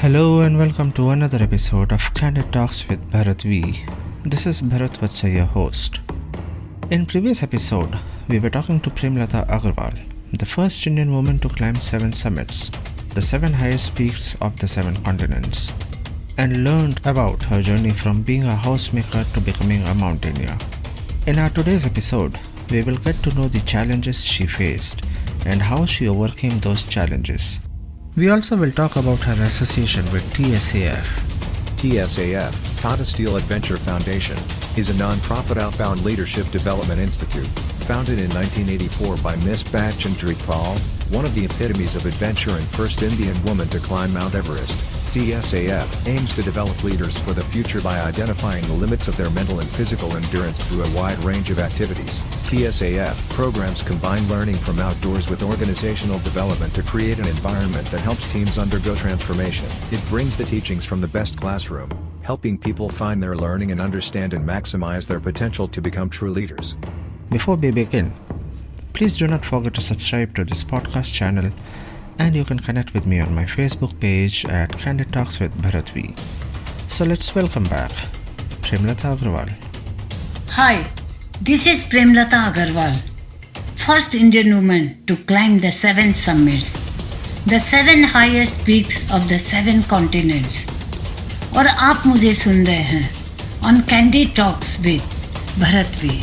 Hello and welcome to another episode of Candid Talks with Bharat V. This is Bharat Vatsa, your host. In previous episode, we were talking to Premlata Agarwal, the first Indian woman to climb 7 summits, the 7 highest peaks of the 7 continents, and learned about her journey from being a housemaker to becoming a mountaineer. In our today's episode, we will get to know the challenges she faced and how she overcame those challenges. We also will talk about her association with TSAF. TSAF, Tata Steel Adventure Foundation, is a non-profit outbound leadership development institute, founded in 1984 by Miss Bachendri Paul, one of the epitomes of adventure and first Indian woman to climb Mount Everest. TSAF aims to develop leaders for the future by identifying the limits of their mental and physical endurance through a wide range of activities. TSAF programs combine learning from outdoors with organizational development to create an environment that helps teams undergo transformation. It brings the teachings from the best classroom, helping people find their learning and understand and maximize their potential to become true leaders. Before we begin, please do not forget to subscribe to this podcast channel, and you can connect with me on my Facebook page at Candid Talks with Bharat V. So let's welcome back Premlata Agarwal. Hi, this is Premlata Agarwal, first Indian woman to climb the 7 summits, the 7 highest peaks of the 7 continents. और आप मुझे सुन रहे हैं on Candid Talks with Bharat V.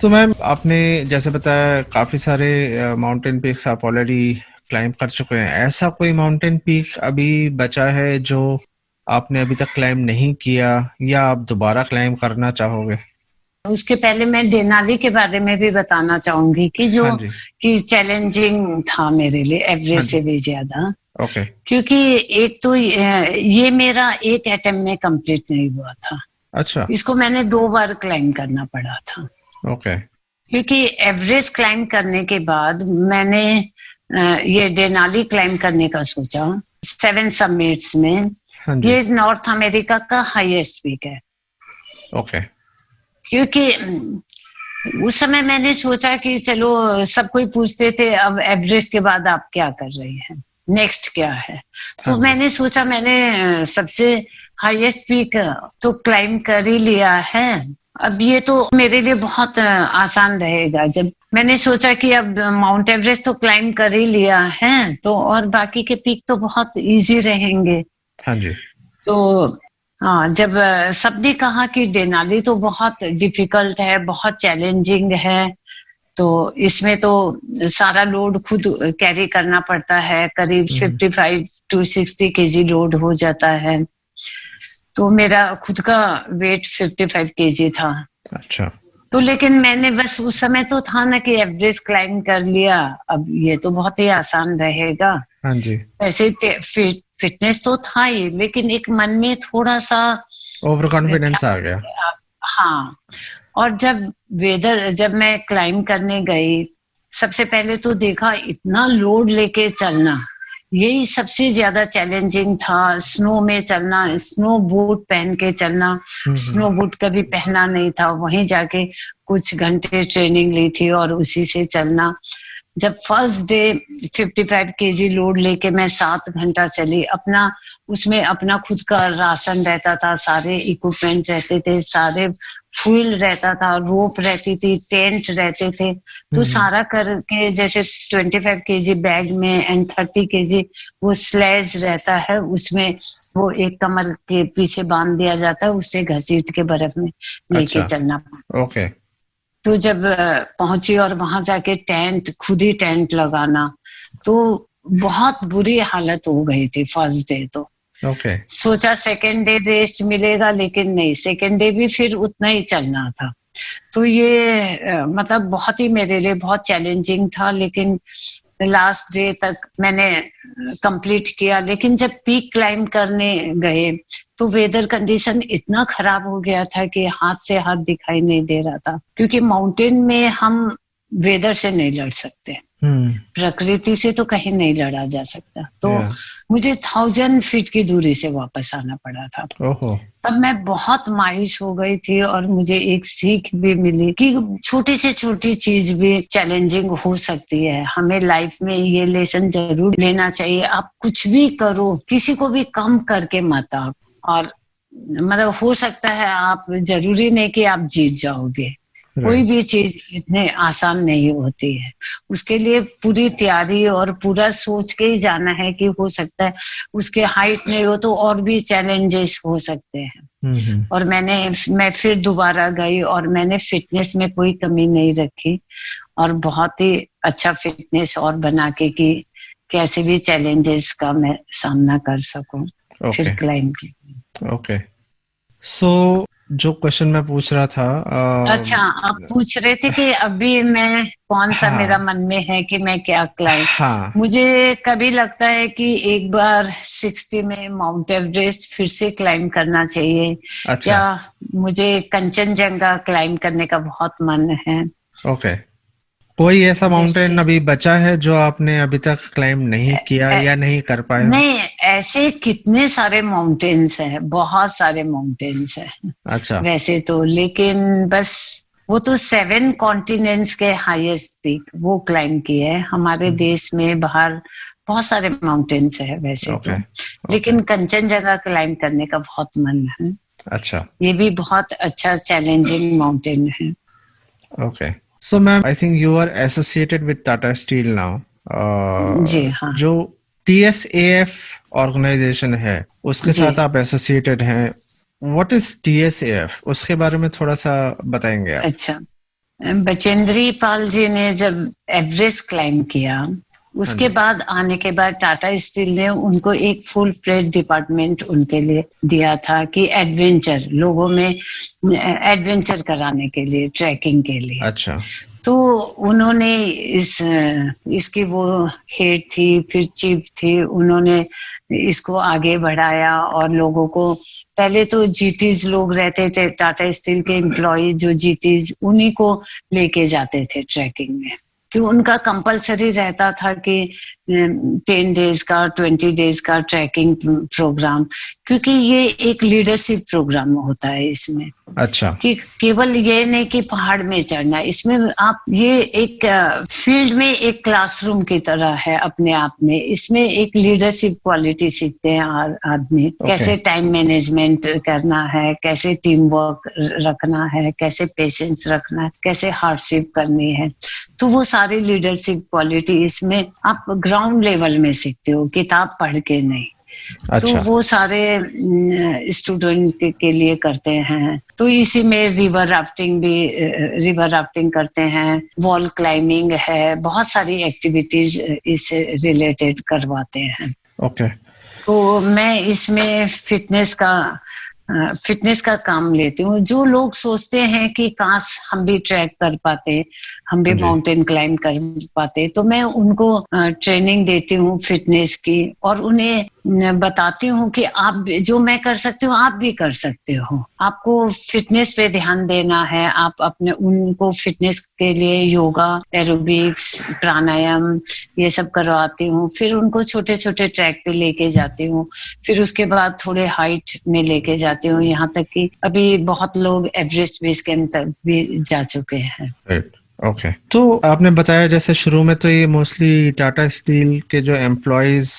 तो ma'am, आपने जैसे बताया काफ़ी सारे माउंटेन पीक्स आप ऑलरेडी क्लाइंब कर चुके हैं. ऐसा कोई माउंटेन पीक अभी बचा है जो आपने अभी तक क्लाइंब नहीं किया या आप दोबारा क्लाइंब करना चाहोगे? उसके पहले मैं देनाली के बारे में भी बताना चाहूंगी कि जो हाँ जी. कि चैलेंजिंग था मेरे लिए एवरेस्ट से भी ज्यादा. ओके. क्योंकि एक तो ये मेरा एक अटेम्प्ट में कंप्लीट नहीं हुआ था. अच्छा. इसको मैंने 2 बार क्लाइंब करना पड़ा था. ओके. क्योंकि एवरेस्ट क्लाइंब करने के बाद मैंने ये देनाली क्लाइंब करने का सोचा 7 समिट्स में. हाँ जी. ये नॉर्थ अमेरिका का हाईएस्ट पीक है. ओके. क्योंकि उस समय मैंने सोचा कि चलो सब कोई पूछते थे अब एवरेस्ट के बाद आप क्या कर रही हैं, नेक्स्ट क्या है. तो मैंने सोचा मैंने सबसे हाईएस्ट पीक तो क्लाइंब कर ही लिया है, अब ये तो मेरे लिए बहुत आसान रहेगा. जब मैंने सोचा कि अब माउंट एवरेस्ट तो क्लाइंब कर ही लिया है तो और बाकी के पीक तो बहुत इजी रहेंगे. हाँ जी. तो हाँ, जब सबने कहा कि देनाली तो बहुत डिफिकल्ट है, बहुत चैलेंजिंग है, तो इसमें तो सारा लोड खुद कैरी करना पड़ता है, करीब 55 to 60 केजी लोड हो जाता है. तो मेरा खुद का वेट 55 केजी था. अच्छा. तो लेकिन मैंने बस उस समय तो था ना कि एवरेस्ट क्लाइंब कर लिया, अब ये तो बहुत ही आसान रहेगा. हाँ जी. ऐसे फिटनेस तो था ही, लेकिन एक मन में थोड़ा सा ओवर कॉन्फिडेंस आ गया. हाँ. और जब मैं क्लाइंब करने गई, सबसे पहले तो देखा इतना लोड लेके चलना, यही सबसे ज्यादा चैलेंजिंग था. स्नो में चलना, स्नो बूट पहन के चलना. स्नो बूट कभी पहना नहीं था, वहीं जाके कुछ घंटे ट्रेनिंग ली थी और उसी से चलना. जब फर्स्ट डे 55 केजी लोड लेके मैं 7 घंटा चली, उसमें अपना खुद का राशन रहता था, सारे इक्विपमेंट रहते थे, सारे फ्यूल रहता था, रोप रहती थी, टेंट रहते थे. तो सारा करके जैसे 25 केजी बैग में एंड 30 केजी वो स्लेज रहता है, उसमें वो एक कमर के पीछे बांध दिया जाता है, उससे घसीट के बर्फ में लेके चलना. ओके. तो जब पहुंची और वहां जाके खुद ही टेंट लगाना, तो बहुत बुरी हालत हो गई थी फर्स्ट डे तो. ओके. सोचा सेकेंड डे रेस्ट मिलेगा, लेकिन नहीं, सेकेंड डे भी फिर उतना ही चलना था. तो ये मतलब बहुत ही मेरे लिए बहुत चैलेंजिंग था, लेकिन लास्ट डे तक मैंने कंप्लीट किया. लेकिन जब पीक क्लाइंब करने गए तो वेदर कंडीशन इतना खराब हो गया था कि हाथ से हाथ दिखाई नहीं दे रहा था. क्योंकि माउंटेन में हम वेदर से नहीं लड़ सकते, प्रकृति से तो कहीं नहीं लड़ा जा सकता। तो मुझे 1000 फीट की दूरी से वापस आना पड़ा था। तब मैं बहुत मायूस हो गई थी और मुझे एक सीख भी मिली कि छोटी से छोटी चीज भी चैलेंजिंग हो सकती है। हमें लाइफ में ये लेसन जरूर लेना चाहिए। आप कुछ भी करो, किसी को भी कम करके मत आप, और मतलब हो सकता है आप, जरूरी नहीं कि आप जीत जाओगे। कोई भी चीज इतने आसान नहीं होती है, उसके लिए पूरी तैयारी और पूरा सोच के ही जाना है कि हो सकता है उसके हाइट नहीं हो तो और भी चैलेंजेस हो सकते हैं। और मैं फिर दोबारा गई और मैंने फिटनेस में कोई कमी नहीं रखी और बहुत ही अच्छा फिटनेस और बना के कि कैसे भी चैलेंजेस का मैं सामना कर सकूं। फिर क्लाइंब की। ओके, सो जो क्वेश्चन मैं पूछ रहा था, अच्छा, आप पूछ रहे थे कि अभी मैं कौन सा मेरा मन में है कि मैं क्या क्लाइंब। मुझे कभी लगता है कि एक बार 60 में माउंट एवरेस्ट फिर से क्लाइंब करना चाहिए। या मुझे कंचनजंगा क्लाइंब करने का बहुत मन है। ओके, कोई ऐसा माउंटेन अभी बचा है जो आपने अभी तक क्लाइंब नहीं किया या नहीं कर पाए? नहीं, ऐसे कितने सारे माउंटेन्स हैं, बहुत सारे माउंटेन्स हैं। अच्छा। वैसे तो, लेकिन बस वो तो 7 कॉन्टिनेंट्स के हाईएस्ट पीक वो क्लाइंब किए हैं। हमारे देश में बाहर बहुत सारे माउंटेन्स है वैसे तो, लेकिन कंचनजंगा क्लाइंब करने का बहुत मन है। अच्छा, ये भी बहुत अच्छा चैलेंजिंग माउंटेन है। Okay, so ma'am, I think you are associated with Tata steel now. जी हाँ। जो TSAF ऑर्गेनाइजेशन है उसके साथ आप एसोसिएटेड हैं। What is TSAF? उसके बारे में थोड़ा सा बताएंगे आप? अच्छा, बचेंद्री पाल जी ने जब एवरेस्ट क्लाइंब किया, उसके बाद आने के बाद टाटा स्टील ने उनको एक फुल फ्लेज डिपार्टमेंट उनके लिए दिया था कि एडवेंचर, लोगों में एडवेंचर कराने के लिए, ट्रैकिंग के लिए। अच्छा। तो उन्होंने इसकी वो हेड थी, फिर चीफ थी, उन्होंने इसको आगे बढ़ाया और लोगों को, पहले तो जीटीज लोग रहते थे, टाटा स्टील के एम्प्लॉय जो जीटीज, उन्हीं को लेके जाते थे ट्रैकिंग में, कि उनका कंपलसरी रहता था कि 10 डेज का, 20 डेज का ट्रैकिंग प्रोग्राम, क्योंकि ये एक लीडरशिप प्रोग्राम होता है इसमें। अच्छा। कि केवल ये नहीं कि पहाड़ में चढ़ना, इसमें आप, ये एक फील्ड में एक क्लासरूम की तरह है अपने आप में। इसमें एक लीडरशिप क्वालिटी सीखते हैं आदमी, कैसे टाइम मैनेजमेंट करना है, कैसे टीम वर्क रखना है, कैसे पेशेंस रखना है, कैसे हार्डशिप करनी है। तो वो सारी लीडरशिप क्वालिटी इसमें आप ग्राउंड लेवल में सीखते हो, किताब पढ़ के नहीं। अच्छा। तो वो सारे स्टूडेंट के लिए करते हैं। तो इसी में रिवर राफ्टिंग करते हैं, वॉल क्लाइंबिंग है, बहुत सारी एक्टिविटीज इससे रिलेटेड करवाते हैं। ओके। तो मैं इसमें फिटनेस का काम लेती हूँ। जो लोग सोचते हैं कि काश हम भी ट्रैक कर पाते, हम भी माउंटेन क्लाइंब कर पाते, तो मैं उनको ट्रेनिंग देती हूँ फिटनेस की, और उन्हें बताती हूँ कि आप जो मैं कर सकती हूँ आप भी कर सकते हो। आपको फिटनेस पे ध्यान देना है। आप अपने उनको फिटनेस के लिए योगा, एरोबिक्स, प्राणायाम ये सब करवाती हूँ। फिर उनको छोटे छोटे ट्रैक पे लेके जाती हूँ, फिर उसके बाद थोड़े हाइट में लेके जाती हूँ, यहाँ तक कि अभी बहुत लोग एवरेस्ट बेस कैंप तक भी जा चुके हैं। ओके। तो आपने बताया जैसे शुरू में तो ये मोस्टली टाटा स्टील के जो एम्प्लॉयज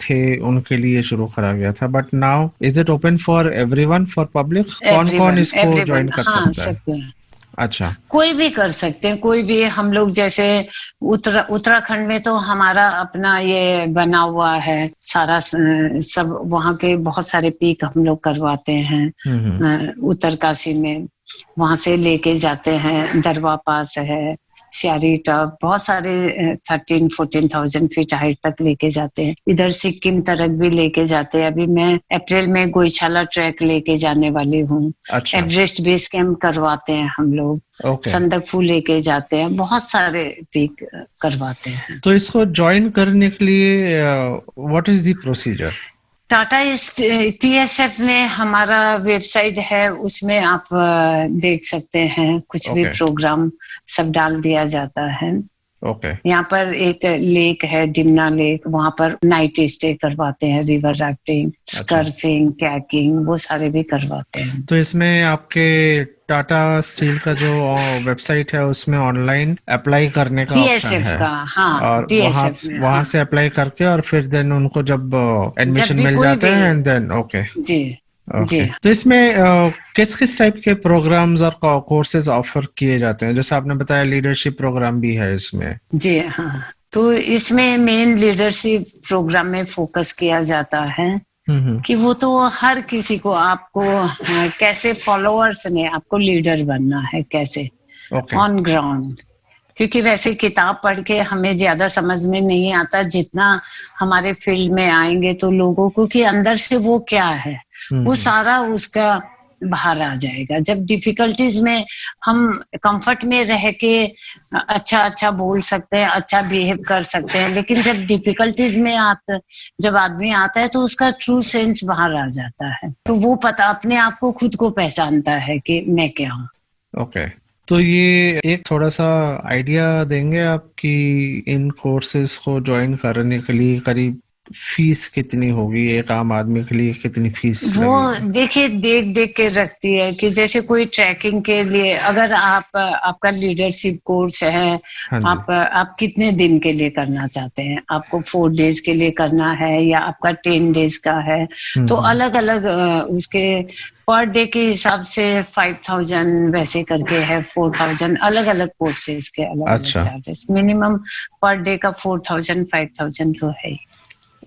थे उनके लिए शुरू करा गया था, but now is it open for everyone, for public? कौन इसको ज्वाइन कर सकता है? अच्छा, कोई भी कर सकते हैं, कोई भी। हम लोग जैसे उत्तराखंड में तो हमारा अपना ये बना हुआ है सारा, सब वहाँ के बहुत सारे पीक हम लोग करवाते हैं। उत्तरकाशी में वहां से लेके जाते हैं, दरवा पास है, श्यारी टॉप, बहुत सारे 13-14,000 फीट हाइट तक लेके जाते हैं। इधर सिक्किम तरफ भी लेके जाते हैं। अभी मैं अप्रैल में गोईछाला ट्रैक लेके जाने वाली हूँ। अच्छा। एवरेस्ट बेस कैंप करवाते हैं हम लोग। संदकफू लेके जाते हैं, बहुत सारे पीक करवाते हैं। तो इसको ज्वाइन करने के लिए what is the procedure? Tata TSF में हमारा वेबसाइट है, उसमें आप देख सकते हैं, कुछ भी Okay. प्रोग्राम सब डाल दिया जाता है। ओके यहाँ पर एक लेक है, डिमना लेक, वहां पर नाइट स्टे करवाते हैं, रिवर राफ्टिंग, स्कर्फिंग, कैकिंग, वो सारे भी करवाते हैं। तो इसमें आपके टाटा स्टील का जो वेबसाइट है उसमें ऑनलाइन अप्लाई करने का ऑप्शन TSF है का, हाँ, और TSF में, वहां हाँ, से अप्लाई करके और फिर देन उनको जब एडमिशन भी मिल कोई जाता भी, है एंड देन ओके जी जी। ओके। तो इसमें किस किस टाइप के प्रोग्राम्स और कोर्सेज ऑफर किए जाते हैं? जैसे आपने बताया लीडरशिप प्रोग्राम भी है इसमें। जी हाँ, तो इसमें मेन लीडरशिप प्रोग्राम में फोकस किया जाता है कि वो तो हर किसी को, आपको कैसे फॉलोअर्स ने आपको लीडर बनना है, कैसे ओके ऑन ग्राउंड। क्योंकि वैसे किताब पढ़ के हमें ज्यादा समझ में नहीं आता, जितना हमारे फील्ड में आएंगे तो लोगों को कि अंदर से वो क्या है, वो सारा उसका बाहर आ जाएगा। जब डिफिकल्टीज में हम कंफर्ट में रह के अच्छा अच्छा बोल सकते हैं, अच्छा बिहेव कर सकते हैं, लेकिन जब डिफिकल्टीज में जब आदमी आता है तो उसका ट्रू सेंस बाहर आ जाता है, तो वो पता अपने आप को खुद को पहचानता है कि मैं क्या हूँ। ओके तो ये एक थोड़ा सा आइडिया देंगे आप कि इन कोर्सेज को ज्वाइन करने के लिए करीब फीस कितनी होगी, एक आम आदमी के लिए कितनी फीस वो लगेगी? देखिए देख देख के रखती है कि जैसे कोई ट्रैकिंग के लिए, अगर आपका लीडरशिप कोर्स है, हाँ जी आप कितने दिन के लिए करना चाहते हैं, आपको 4 डेज के लिए करना है या आपका 10 डेज का है, तो अलग अलग उसके पर डे के हिसाब से 5000 वैसे करके है, 4000, अलग अलग कोर्सेज के अलग अलग अच्छा चार्जेस। मिनिमम पर डे का 4000 5000 तो है ही।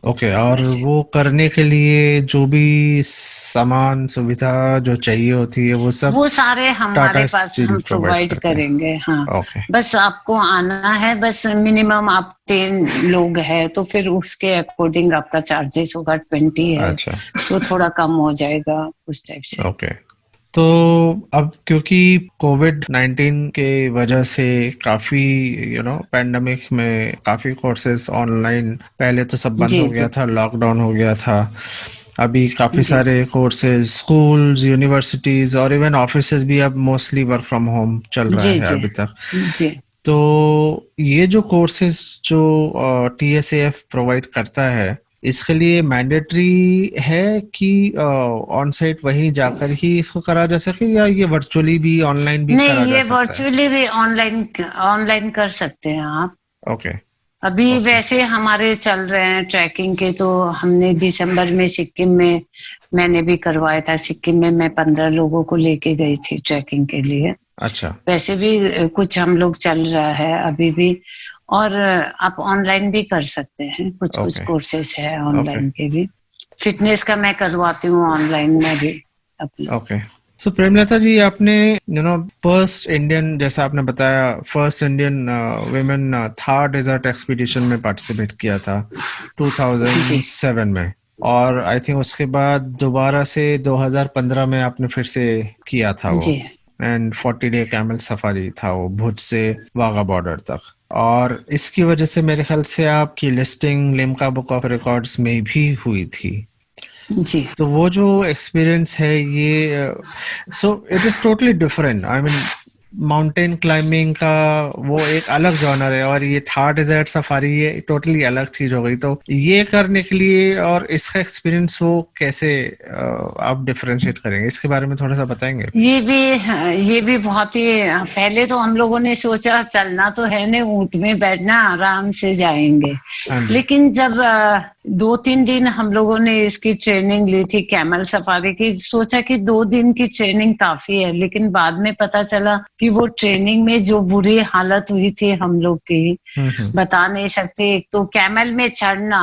ओके और वैसे वो करने के लिए जो भी सामान सुविधा जो चाहिए होती है वो सब वो सारे हमारे टाटा पास स्टील हम प्रोवाइड प्रोवाइड करते हैं? करेंगे, हाँ। ओके बस आपको आना है, बस मिनिमम आप 10 लोग हैं तो फिर उसके अकॉर्डिंग आपका चार्जेस होगा, 20 है अच्छा तो थोड़ा कम हो जाएगा, उस टाइप से। ओके। तो अब क्योंकि कोविड-19 के वजह से काफ़ी पैंडमिक में काफ़ी कोर्सेज ऑनलाइन, पहले तो सब बंद जी हो जी गया था, लॉकडाउन हो गया था। अभी काफ़ी जी सारे कोर्सेज स्कूल्स, यूनिवर्सिटीज़ और इवन ऑफिसेज भी अब मोस्टली वर्क फ्रॉम होम चल रहा जी है जी अभी तक। जी तो ये जो कोर्सेज जो TSAF प्रोवाइड करता है, इसके लिए मैंडेटरी है कि ऑन साइट वहीं जाकर ही इसको करा जा सके या ये वर्चुअली भी ऑनलाइन भी नहीं, करा जा ये सकता है? वर्चुअली भी ऑनलाइन ऑनलाइन कर सकते हैं आप। ओके अभी ओके वैसे हमारे चल रहे हैं ट्रैकिंग के, तो हमने दिसंबर में सिक्किम में मैंने भी करवाया था। सिक्किम में मैं 15 लोगों को लेके गई थी ट्रैकिंग के लिए। अच्छा वैसे भी कुछ हम लोग चल रहा है अभी भी, और आप ऑनलाइन भी कर सकते हैं, कुछ कुछ ओके कोर्सेज है ओके ऑनलाइन के भी। फिटनेस का मैं करवाती हूँ ऑनलाइन में भी अपना। ओके। सो प्रेमलता जी, आपने फर्स्ट इंडियन, जैसा आपने बताया, first Indian women Thar desert expedition में पार्टिसिपेट किया था जी 2007 में, और आई थिंक उसके बाद दोबारा से 2015 में आपने फिर से किया था वो, जी एंड 40 डे कैमल सफारी था वो, भुज से वाघा बॉर्डर तक। और इसकी वजह से मेरे ख्याल से आपकी listing Limca book of records में भी हुई थी। जी तो वो जो एक्सपीरियंस है ये, so it is totally different. I mean mountain climbing का वो एक अलग जॉनर है और ये थार डेजर्ट सफारी ये टोटली अलग चीज हो गई। तो ये करने के लिए और इसका एक्सपीरियंस वो कैसे आप डिफरेंशिएट करेंगे, इसके बारे में थोड़ा सा बताएंगे? ये भी बहुत ही, पहले तो हम लोगों ने सोचा चलना तो है नहीं, ऊंट में बैठना आराम से जाएंगे। हाँ जी लेकिन जब 2-3 दिन हम लोगों ने इसकी ट्रेनिंग ली थी कैमल सफारी की, सोचा कि 2 दिन की ट्रेनिंग काफी है, लेकिन बाद में पता चला कि वो ट्रेनिंग में जो बुरी हालत हुई थी हम लोग की, बता नहीं सकते। एक तो कैमल में चढ़ना,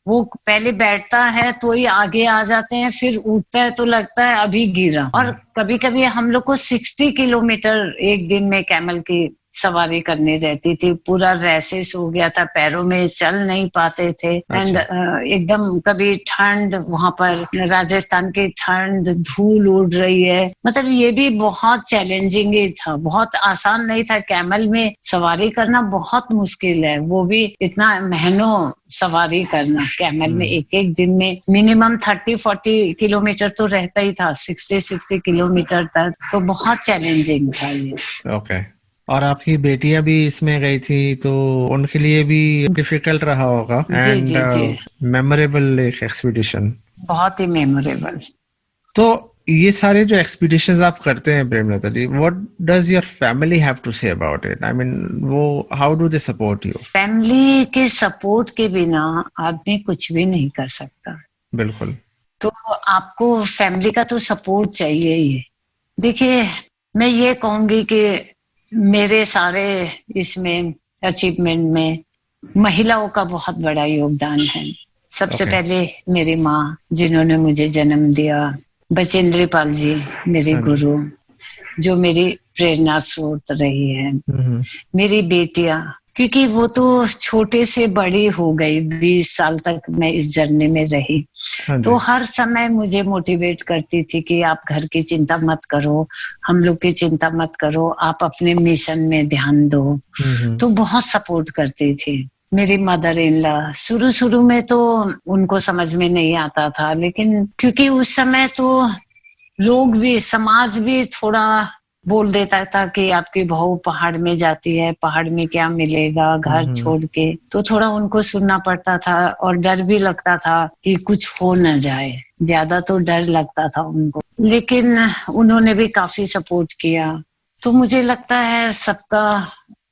वो पहले बैठता है तो ही आगे आ जाते हैं, फिर उठता है तो लगता है अभी गिरा। और कभी कभी हम लोग को 60 किलोमीटर एक दिन में कैमल की सवारी करनी रहती थी। पूरा रैसेस हो गया था, पैरों में चल नहीं पाते थे। एंड एकदम कभी ठंड, वहां पर राजस्थान की ठंड, धूल उड़ रही है, मतलब ये भी बहुत चैलेंजिंग ही था, बहुत आसान नहीं था। कैमल में सवारी करना बहुत मुश्किल है, वो भी इतना महीनों सवारी करना कैमल में। एक एक दिन में मिनिमम 30-40 किलोमीटर तो रहता ही था, 60 किलोमीटर तक, तो बहुत चैलेंजिंग था ये। ओके। और आपकी बेटियां भी इसमें गई थी, तो उनके लिए भी डिफिकल्ट रहा होगा। जी जी जी, मेमोरेबल एक एक्सपीडिशन। बहुत ही मेमोरेबल। तो ये सारे जो एक्सपीडिशंस आप करते हैं Premlata ji, what does your family have to say about it? I mean, वो how do they support you? Family के सपोर्ट के बिना आदमी कुछ भी नहीं कर सकता। बिल्कुल। तो आपको फैमिली का तो सपोर्ट चाहिए ही। देखिए, मैं ये कहूंगी कि मेरे सारे इसमें अचीवमेंट में महिलाओं का बहुत बड़ा योगदान है। सबसे पहले मेरी माँ, जिन्होंने मुझे जन्म दिया, बचेंद्री पाल जी, मेरे गुरु, जो मेरी प्रेरणा स्रोत रही है। मेरी बेटियां, क्योंकि वो तो छोटे से बड़ी हो गई, 20 साल तक मैं इस जर्नी में रही, तो हर समय मुझे मोटिवेट करती थी कि आप घर की चिंता मत करो, हम लोग की चिंता मत करो, आप अपने मिशन में ध्यान दो। तो बहुत सपोर्ट करती थी। मेरी मदर इन लॉ, शुरू शुरू में तो उनको समझ में नहीं आता था, लेकिन क्योंकि उस समय तो लोग भी, समाज भी थोड़ा बोल देता था कि आपकी बहू पहाड़ में जाती है, पहाड़ में क्या मिलेगा घर छोड़ के, तो थोड़ा उनको सुनना पड़ता था और डर भी लगता था कि कुछ हो न जाए, ज्यादा तो डर लगता था उनको। लेकिन उन्होंने भी काफी सपोर्ट किया, तो मुझे लगता है सबका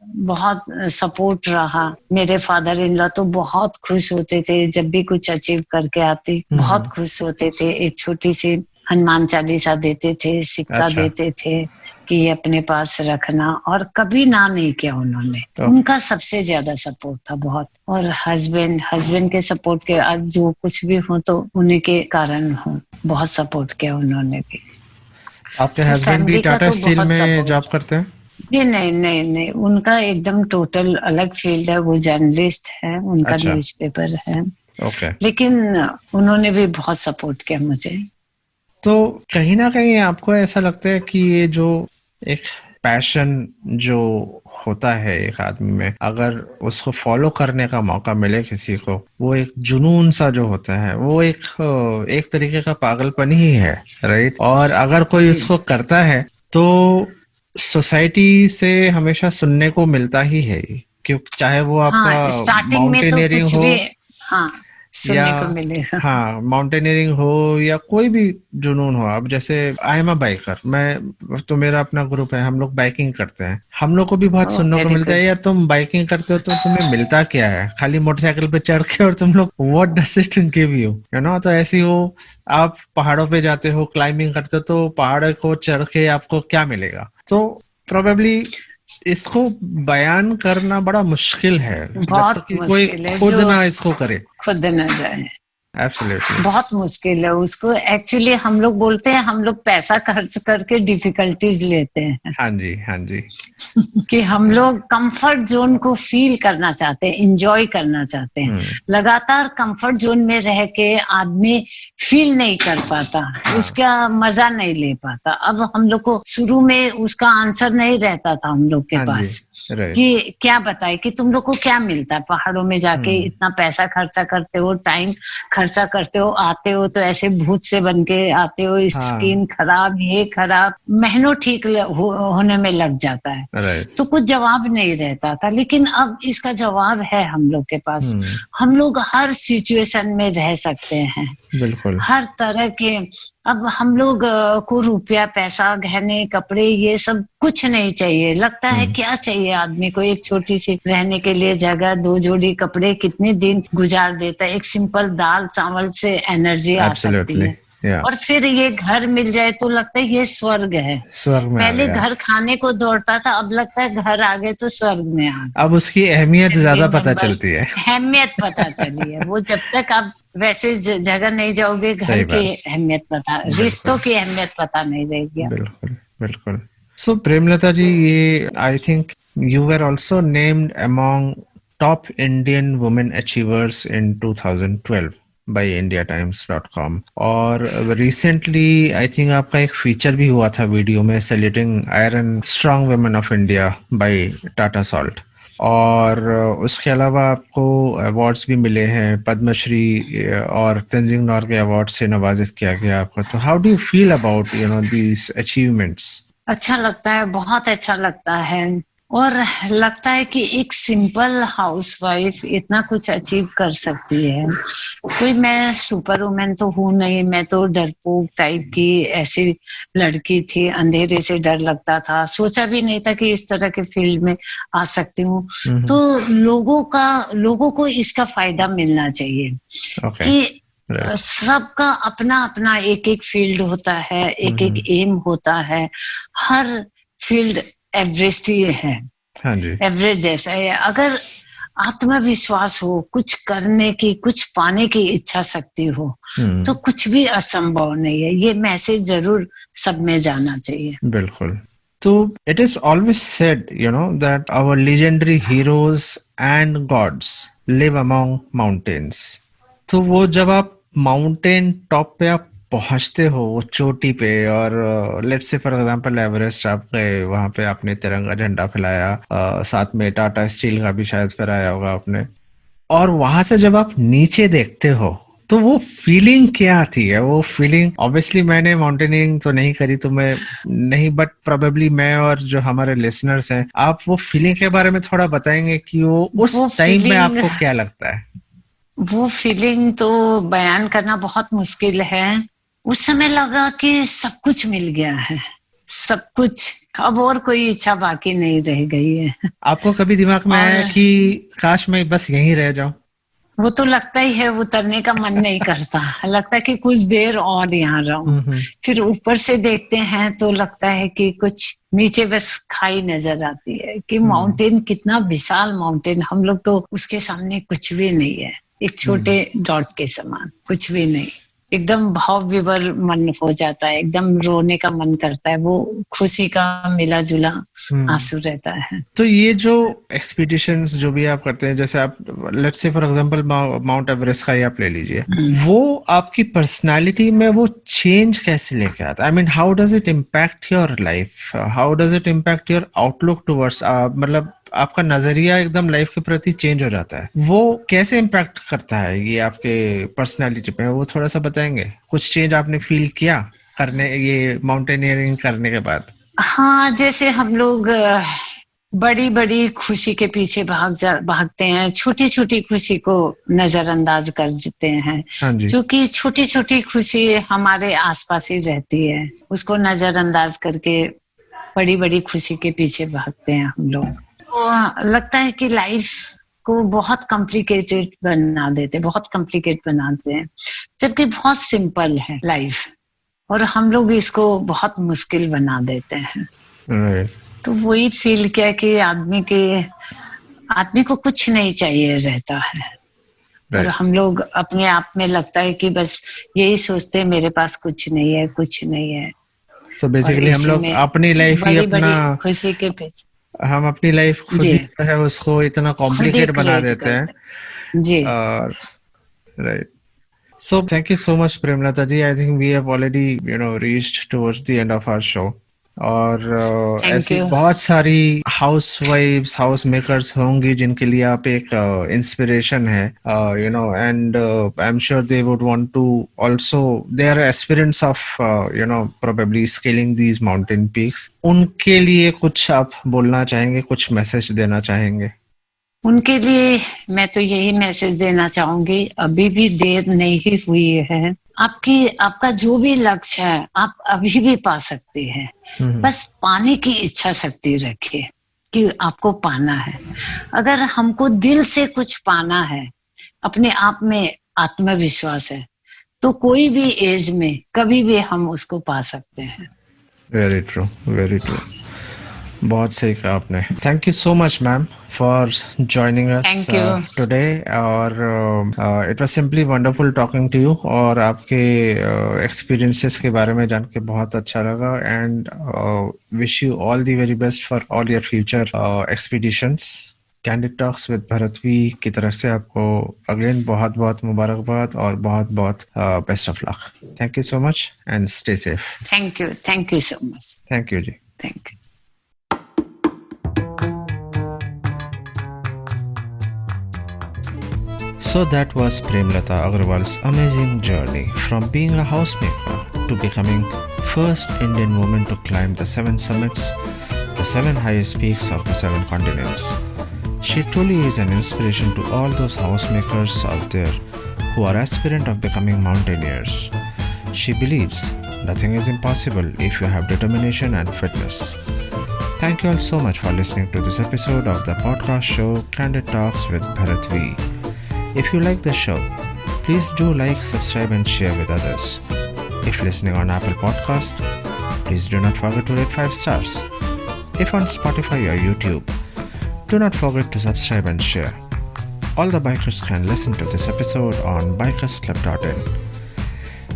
बहुत सपोर्ट रहा। मेरे फादर इन लॉ तो बहुत खुश होते थे जब भी कुछ अचीव करके आती, बहुत खुश होते थे। एक छोटी सी हनुमान चालीसा देते थे, सिक्का देते थे कि ये अपने पास रखना, और कभी ना नहीं किया उन्होंने। उनका सबसे ज्यादा सपोर्ट था बहुत। और हस्बैंड के सपोर्ट के आज जो कुछ भी हो तो उन्हीं के कारण हो, बहुत सपोर्ट किया उन्होंने भी। आपके हस्बैंड भी टाटा स्टील में जॉब करते हैं? नहीं, उनका एकदम टोटल अलग फील्ड है, वो जर्नलिस्ट है, उनका न्यूज़पेपर है। लेकिन उन्होंने भी बहुत सपोर्ट किया मुझे। तो कहीं ना कहीं आपको ऐसा लगता है कि ये जो एक पैशन जो होता है एक आदमी में, अगर उसको फॉलो करने का मौका मिले किसी को, वो एक जुनून सा जो होता है, वो एक तरीके का पागलपन ही है, राइट? और अगर कोई उसको करता है तो सोसाइटी से हमेशा सुनने को मिलता ही है, क्योंकि चाहे वो आपका माउंटेनियरिंग हो, सुनने को मिलेगा। हाँ, माउंटेनियरिंग हो या कोई भी जुनून हो। अब जैसे आई एम अ बाइकर, मैं तो मेरा अपना ग्रुप है, हम लोग बाइकिंग करते हैं, हम लोग को भी बहुत सुनने को मिलता है, यार तुम बाइकिंग करते हो तो तुम्हें मिलता क्या है खाली मोटरसाइकिल पे चढ़ के, और तुम लोग what does it give you, you know? तो ऐसी हो, आप पहाड़ों पे जाते हो, क्लाइंबिंग करते हो, तो पहाड़ को चढ़ के आपको क्या मिलेगा? तो प्रोबेबली इसको बयान करना बड़ा मुश्किल है, जब तक कि कोई खुद ना इसको करे, खुद न जाए। Absolutely. बहुत मुश्किल है उसको। एक्चुअली हम लोग बोलते हैं, हम लोग पैसा खर्च करके डिफिकल्टीज लेते हैं। हाँ जी कि हम लोग कंफर्ट जोन को फील करना चाहते हैं, एंजॉय करना चाहते हैं। लगातार कंफर्ट जोन में रह के आदमी फील नहीं कर पाता, उसका मजा नहीं ले पाता। अब हम लोग को शुरू में उसका आंसर नहीं रहता था हम लोग के पास कि क्या बताए कि तुम लोग को क्या मिलता है पहाड़ों में जाके, इतना पैसा खर्चा करते हो, टाइम खर्चा करते हो, आते हो तो ऐसे भूत से बन के आते हो, स्किन खराब, ये खराब, महीनों ठीक होने में लग जाता है। तो कुछ जवाब नहीं रहता था, लेकिन अब इसका जवाब है हम लोग के पास। हम लोग हर सिचुएशन में रह सकते हैं, बिल्कुल हर तरह के। अब हम लोग को रुपया, पैसा, गहने, कपड़े, ये सब कुछ नहीं चाहिए। लगता है क्या चाहिए आदमी को? एक छोटी सी रहने के लिए जगह, 2 जोड़ी कपड़े, कितने दिन गुजार देता है। एक सिंपल दाल चावल से एनर्जी आ सकती है। और फिर ये घर मिल जाए तो लगता है ये स्वर्ग है। पहले घर खाने को दौड़ता था, अब लगता है घर आ गए तो स्वर्ग में आ गए। अब उसकी अहमियत ज्यादा पता चलती है। अहमियत पता चली है। वो जब तक आप वैसे जगह नहीं जाओगे, घर की अहमियत पता, रिश्तों की अहमियत पता नहीं रहेगी। बिल्कुल। सो प्रेमलता जी, ये I think You were also named among top Indian women achievers in 2012 by indiatimes.com. और recently I think आपका एक फीचर भी हुआ था वीडियो में saluting iron strong women of India by Tata salt. और उसके अलावा आपको अवार्ड्स भी मिले हैं, पद्मश्री और तेंजिंग नोर्गे अवार्ड से नवाजित किया गया आपको। तो how do you feel about these achievements? अच्छा लगता है, बहुत अच्छा लगता है। और लगता है कि एक सिंपल हाउसवाइफ इतना कुछ अचीव कर सकती है। कोई मैं सुपर वुमेन तो हूँ नहीं, मैं तो डरपोक टाइप की ऐसी लड़की थी, अंधेरे से डर लगता था, सोचा भी नहीं था कि इस तरह के फील्ड में आ सकती हूँ। तो लोगों को इसका फायदा मिलना चाहिए कि सबका अपना अपना एक एक फील्ड होता है, एक एक एम होता है। हर फील्ड एवरेस्ट ही है, हाँ जी, एवरेज जैसा है। अगर आत्मविश्वास हो, कुछ करने की, कुछ पाने की इच्छा शक्ति हो, तो कुछ भी असंभव नहीं है। ये मैसेज जरूर सब में जाना चाहिए। बिल्कुल। तो it is always said that our legendary heroes and gods live among mountains. तो वो जब आप माउंटेन टॉप पे आप पहुंचते हो, वो चोटी पे, और let's say for example Everest आप गए, वहां पे आपने तिरंगा झंडा फैलाया, साथ में टाटा स्टील का भी शायद फहराया होगा आपने, और वहां से जब आप नीचे देखते हो तो वो फीलिंग क्या आती है? वो फीलिंग, ऑब्वियसली मैंने माउंटेनियरिंग तो नहीं करी तो मैं नहीं, बट प्रोबेबली मैं और जो हमारे लिसनर्स हैं, आप वो फीलिंग के बारे में थोड़ा बताएंगे कि वो उस टाइम में आपको क्या लगता है? वो फीलिंग तो बयान करना बहुत मुश्किल है। उस समय लगा कि सब कुछ मिल गया है, सब कुछ, अब और कोई इच्छा बाकी नहीं रह गई है। आपको कभी दिमाग में आया कि काश मैं बस यहीं रह जाऊं? वो तो लगता ही है, उतरने का मन नहीं करता, लगता है कि कुछ देर और यहाँ रहूं। फिर ऊपर से देखते हैं तो लगता है कि कुछ नीचे बस खाई नजर आती है कि माउंटेन कितना विशाल माउंटेन, हम लोग तो उसके सामने कुछ भी नहीं है, एक छोटे डॉट के समान, कुछ भी नहीं। एकदम भाव विभोर मन हो जाता है, एकदम रोने का मन करता है, वो खुशी का मिला जुला आंसू रहता है। तो ये जो एक्सपीडिशंस जो भी आप करते हैं, जैसे आप let's say for example mount Everest का ही आप ले लीजिए, वो आपकी पर्सनालिटी में वो चेंज कैसे लेके आता है? I mean how does it impact your life, how does it impact your outlook towards, मतलब आपका नजरिया एकदम लाइफ के प्रति चेंज हो जाता है। वो कैसे इम्पैक्ट करता है ये आपके पर्सनालिटी पे? वो थोड़ा सा बताएंगे, कुछ चेंज आपने फील किया करने, ये माउंटेनियरिंग करने के बाद? हाँ, जैसे हम लोग बड़ी बड़ी खुशी के पीछे भागते हैं, छोटी छोटी खुशी को नजरअंदाज कर देते हैं। हाँ जी। क्योंकि छोटी छोटी खुशी हमारे आसपास ही रहती है, उसको नजरअंदाज करके बड़ी बड़ी खुशी के पीछे भागते हैं हम लोग। तो लगता है कि लाइफ को बहुत कॉम्प्लिकेटेड बना देते, बहुत कॉम्प्लिकेट बनाते हैं, जबकि बहुत सिंपल है लाइफ, और हम लोग इसको बहुत मुश्किल बना देते हैं। तो वही फील किया कि आदमी को कुछ नहीं चाहिए रहता है, और हम लोग अपने आप में लगता है कि बस यही सोचते हैं, मेरे पास कुछ नहीं है, कुछ नहीं है। So basically हम लोग अपनी लाइफ ही अपना खुशी के पीछे, हम अपनी लाइफ खुद ही जो है उसको इतना कॉम्प्लिकेट बना देते हैं जी। Right. So thank you so much Premlata ji, I think we have already reached towards the end of our show, और ऐसी बहुत सारी हाउसवाइफ्स, हाउस मेकर्स होंगी जिनके लिए आप एक इंस्पिरेशन है, and I am sure they would want to also, they are aspirants of probably scaling these mountain peaks. उनके लिए कुछ आप बोलना चाहेंगे, कुछ मैसेज देना चाहेंगे? उनके लिए मैं तो यही मैसेज देना चाहूंगी, अभी भी देर नहीं हुई है। आपका जो भी लक्ष्य है आप अभी भी पा सकते हैं, बस पाने की इच्छा शक्ति रखिए कि आपको पाना है। अगर हमको दिल से कुछ पाना है, अपने आप में आत्मविश्वास है, तो कोई भी एज में कभी भी हम उसको पा सकते हैं। Very true, very true. बहुत सही कहा आपने. Thank you so much, ma'am, for joining us Thank you. today. और it was simply wonderful talking to you. और आपके experiences के बारे में जान के बहुत अच्छा लगा. And wish you all the very best for all your future expeditions. Candid Talks with Bharat V की तरफ से आपको अगेन बहुत बहुत मुबारकबाद और बहुत बहुत best of luck. Thank you so much and stay safe. Thank you so much. Thank you जी. Thank you. So that was Premlata Agarwal's amazing journey from being a housemaker to becoming first Indian woman to climb the 7 summits, the 7 highest peaks of the 7 continents. She truly is an inspiration to all those housemakers out there who are aspirant of becoming mountaineers. She believes nothing is impossible if you have determination and fitness. Thank you all so much for listening to this episode of the podcast show Candid Talks with Bharat V. If you like the show, please do like, subscribe and share with others. If listening on Apple Podcast, please do not forget to rate 5 stars. If on Spotify or YouTube, do not forget to subscribe and share. All the bikers can listen to this episode on bikersclub.in.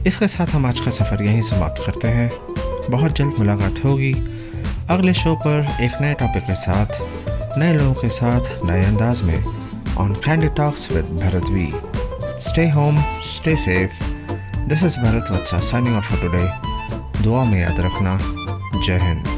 इसके साथ हम आज का सफ़र यहीं समाप्त करते हैं. बहुत जल्द मुलाकात होगी अगले शो पर एक नए टॉपिक के साथ, नए लोगों के साथ, नए अंदाज में on Candid Talks with Bharat V. Stay home, stay safe. This is Bharat Vatsa signing off for today. दुआ में याद रखना. जय हिंद.